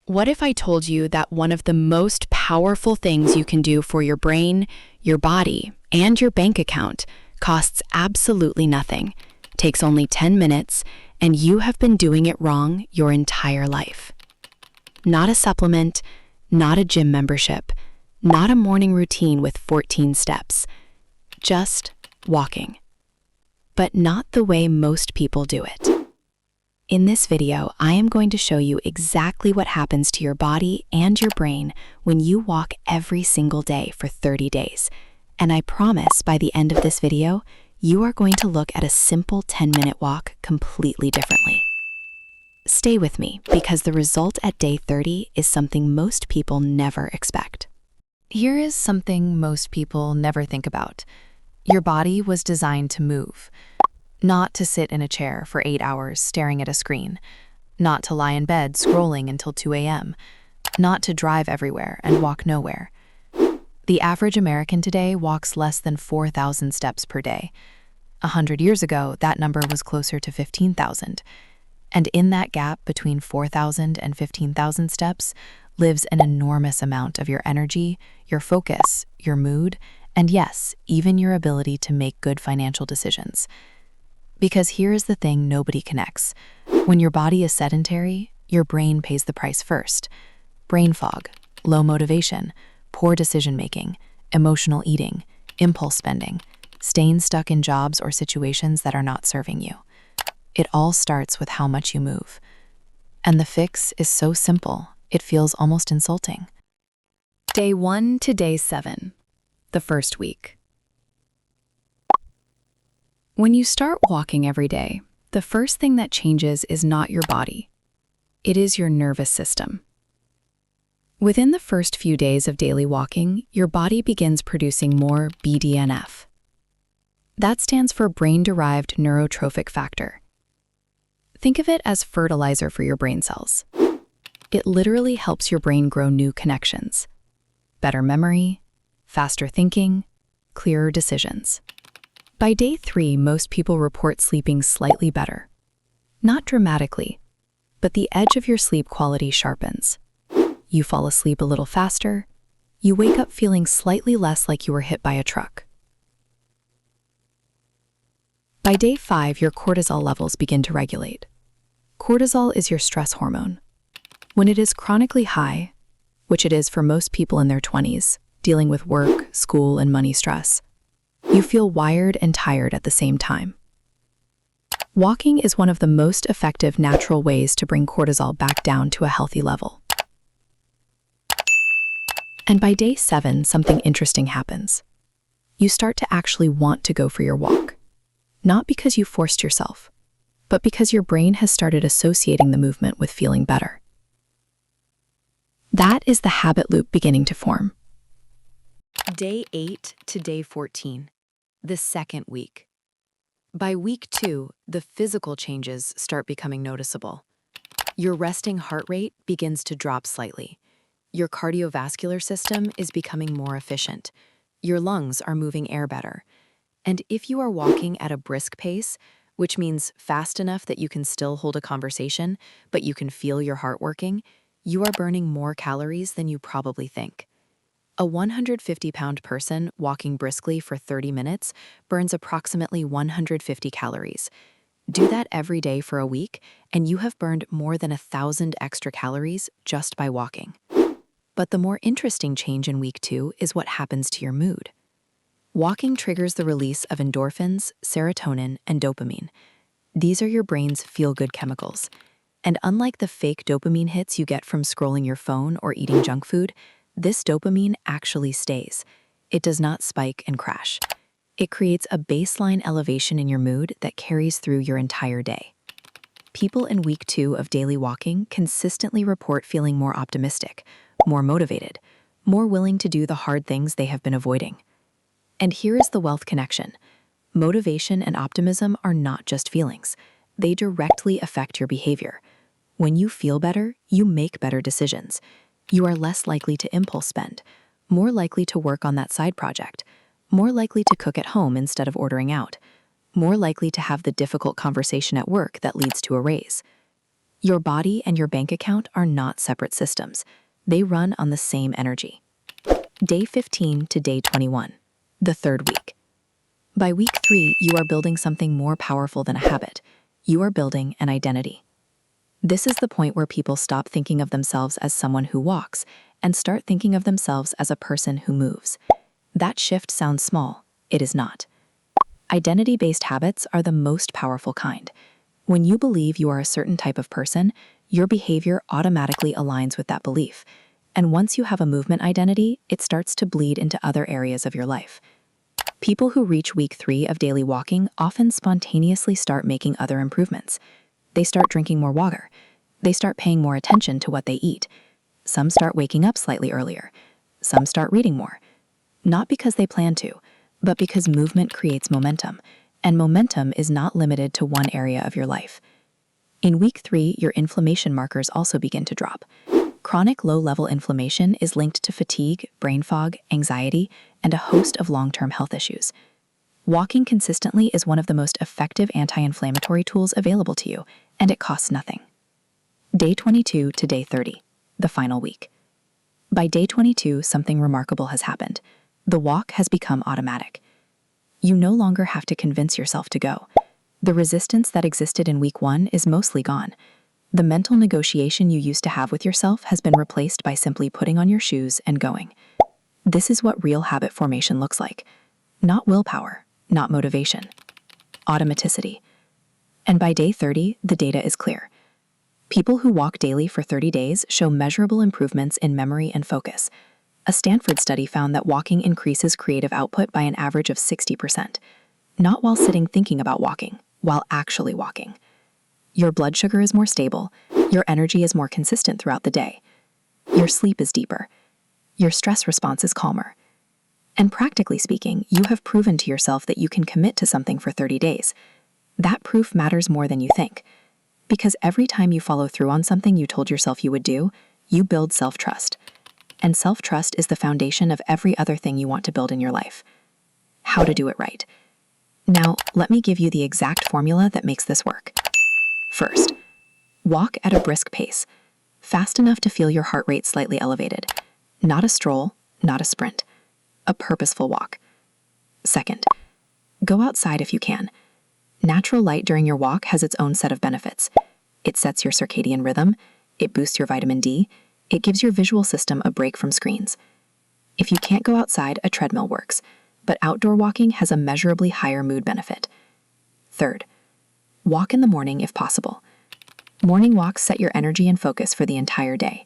What if I told you that one of the most powerful things you can do for your brain, your body, and your bank account costs absolutely nothing, takes only 10 minutes, and you have been doing it wrong your entire life? Not a supplement, not a gym membership, not a morning routine with 14 steps, just walking. But not the way most people do it. In this video, I am going to show you exactly what happens to your body and your brain when you walk every single day for 30 days. And I promise by the end of this video, you are going to look at a simple 10-minute walk completely differently. Stay with me because the result at day 30 is something most people never expect. Here is something most people never think about. Your body was designed to move. Not to sit in a chair for 8 hours staring at a screen, not to lie in bed scrolling until 2 a.m., not to drive everywhere and walk nowhere. The average American today walks less than 4,000 steps per day. 100 years ago, that number was closer to 15,000. And in that gap between 4,000 and 15,000 steps lives an enormous amount of your energy, your focus, your mood, and yes, even your ability to make good financial decisions. Because here is the thing nobody connects. When your body is sedentary, your brain pays the price first. Brain fog, low motivation, poor decision-making, emotional eating, impulse spending, staying stuck in jobs or situations that are not serving you. It all starts with how much you move. And the fix is so simple, it feels almost insulting. Day 1 to day 7, the first week. When you start walking every day, the first thing that changes is not your body. It is your nervous system. Within the first few days of daily walking, your body begins producing more BDNF. That stands for brain-derived neurotrophic factor. Think of it as fertilizer for your brain cells. It literally helps your brain grow new connections. Better memory, faster thinking, clearer decisions. By day 3, most people report sleeping slightly better. Not dramatically, but the edge of your sleep quality sharpens. You fall asleep a little faster. You wake up feeling slightly less like you were hit by a truck. By day 5, your cortisol levels begin to regulate. Cortisol is your stress hormone. When it is chronically high, which it is for most people in their 20s, dealing with work, school, and money stress, you feel wired and tired at the same time. Walking is one of the most effective natural ways to bring cortisol back down to a healthy level. And by day 7, something interesting happens. You start to actually want to go for your walk. Not because you forced yourself, but because your brain has started associating the movement with feeling better. That is the habit loop beginning to form. Day 8 to day 14, the second week. By week 2, the physical changes start becoming noticeable. Your resting heart rate begins to drop slightly. Your cardiovascular system is becoming more efficient. Your lungs are moving air better. And if you are walking at a brisk pace, which means fast enough that you can still hold a conversation, but you can feel your heart working, you are burning more calories than you probably think. A 150-pound person walking briskly for 30 minutes burns approximately 150 calories. Do that every day for a week, and you have burned more than 1,000 extra calories just by walking. But the more interesting change in week 2 is what happens to your mood. Walking triggers the release of endorphins, serotonin, and dopamine. These are your brain's feel-good chemicals. And unlike the fake dopamine hits you get from scrolling your phone or eating junk food, this dopamine actually stays. It does not spike and crash. It creates a baseline elevation in your mood that carries through your entire day. People in week 2 of daily walking consistently report feeling more optimistic, more motivated, more willing to do the hard things they have been avoiding. And here is the wealth connection. Motivation and optimism are not just feelings. They directly affect your behavior. When you feel better, you make better decisions. You are less likely to impulse spend, more likely to work on that side project, more likely to cook at home instead of ordering out, more likely to have the difficult conversation at work that leads to a raise. Your body and your bank account are not separate systems. They run on the same energy. Day 15 to day 21, the third week. By week 3, you are building something more powerful than a habit. You are building an identity. This is the point where people stop thinking of themselves as someone who walks and start thinking of themselves as a person who moves. That shift sounds small. It is not. Identity-based habits are the most powerful kind. When you believe you are a certain type of person, your behavior automatically aligns with that belief. And once you have a movement identity, it starts to bleed into other areas of your life. People who reach week 3 of daily walking often spontaneously start making other improvements. They start drinking more water. They start paying more attention to what they eat. Some start waking up slightly earlier. Some start reading more. Not because they plan to, but because movement creates momentum, and momentum is not limited to one area of your life. In week 3, your inflammation markers also begin to drop. Chronic low-level inflammation is linked to fatigue, brain fog, anxiety, and a host of long-term health issues. Walking consistently is one of the most effective anti-inflammatory tools available to you, and it costs nothing. Day 22 to day 30, the final week. By day 22, something remarkable has happened. The walk has become automatic. You no longer have to convince yourself to go. The resistance that existed in week 1 is mostly gone. The mental negotiation you used to have with yourself has been replaced by simply putting on your shoes and going. This is what real habit formation looks like. Not willpower, not motivation. Automaticity. And by day 30, the data is clear. People who walk daily for 30 days show measurable improvements in memory and focus. A Stanford study found that walking increases creative output by an average of 60%. Not while sitting thinking about walking, while actually walking. Your blood sugar is more stable, your energy is more consistent throughout the day. Your sleep is deeper. Your stress response is calmer. And practically speaking, you have proven to yourself that you can commit to something for 30 days. That proof matters more than you think. Because every time you follow through on something you told yourself you would do, you build self-trust. And self-trust is the foundation of every other thing you want to build in your life. How to do it right. Now, let me give you the exact formula that makes this work. First, walk at a brisk pace, fast enough to feel your heart rate slightly elevated. Not a stroll, not a sprint. A purposeful walk. Second, go outside if you can. Natural light during your walk has its own set of benefits. It sets your circadian rhythm, it boosts your vitamin D, it gives your visual system a break from screens. If you can't go outside, a treadmill works, but outdoor walking has a measurably higher mood benefit. Third, walk in the morning if possible. Morning walks set your energy and focus for the entire day.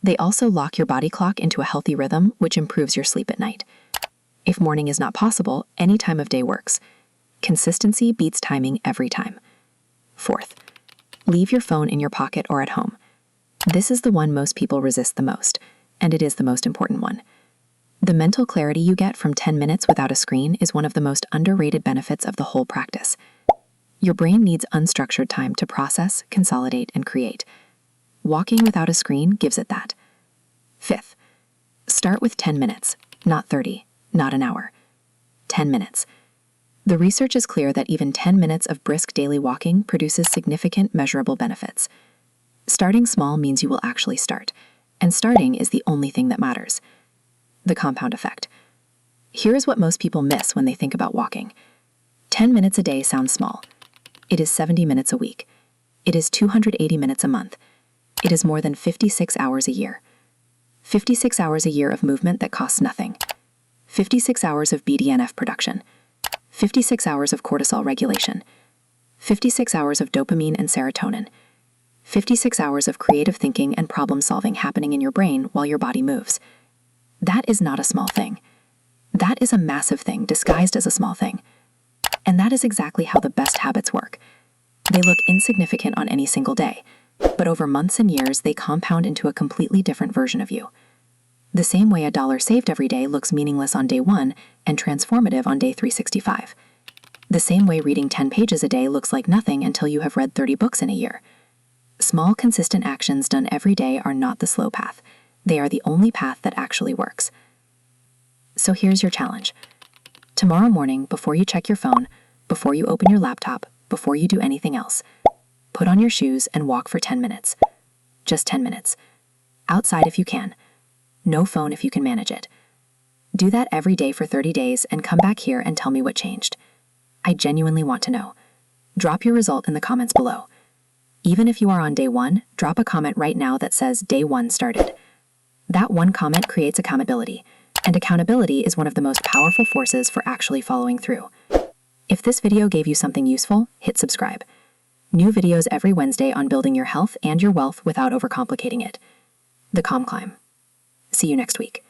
They also lock your body clock into a healthy rhythm, which improves your sleep at night. If morning is not possible, any time of day works. Consistency beats timing every time. Fourth, leave your phone in your pocket or at home. This is the one most people resist the most, and it is the most important one. The mental clarity you get from 10 minutes without a screen is one of the most underrated benefits of the whole practice. Your brain needs unstructured time to process, consolidate, and create. Walking without a screen gives it that. Fifth, start with 10 minutes, not 30, not an hour. 10 minutes. The research is clear that even 10 minutes of brisk daily walking produces significant measurable benefits. Starting small means you will actually start, and starting is the only thing that matters. The compound effect. Here is what most people miss when they think about walking. 10 minutes a day sounds small. It is 70 minutes a week. It is 280 minutes a month. It is more than 56 hours a year. 56 hours a year of movement that costs nothing. 56 hours of BDNF production. 56 hours of cortisol regulation. 56 hours of dopamine and serotonin. 56 hours of creative thinking and problem solving happening in your brain while your body moves. That is not a small thing. That is a massive thing disguised as a small thing. And that is exactly how the best habits work. They look insignificant on any single day, but over months and years they compound into a completely different version of you. The same way $1 saved every day looks meaningless on day 1 and transformative on day 365. The same way reading 10 pages a day looks like nothing until you have read 30 books in a year. Small, consistent actions done every day are not the slow path. They are the only path that actually works. So here's your challenge. Tomorrow morning, before you check your phone, before you open your laptop, before you do anything else, Put on your shoes and walk for 10 minutes. Just 10 minutes. Outside if you can. No phone if you can manage it. Do that every day for 30 days and come back here and tell me what changed. I genuinely want to know. Drop your result in the comments below. Even if you are on day 1, drop a comment right now that says day 1 started. That one comment creates accountability, and accountability is one of the most powerful forces for actually following through. If this video gave you something useful, hit subscribe. New videos every Wednesday on building your health and your wealth without overcomplicating it. The Calm Climb. See you next week.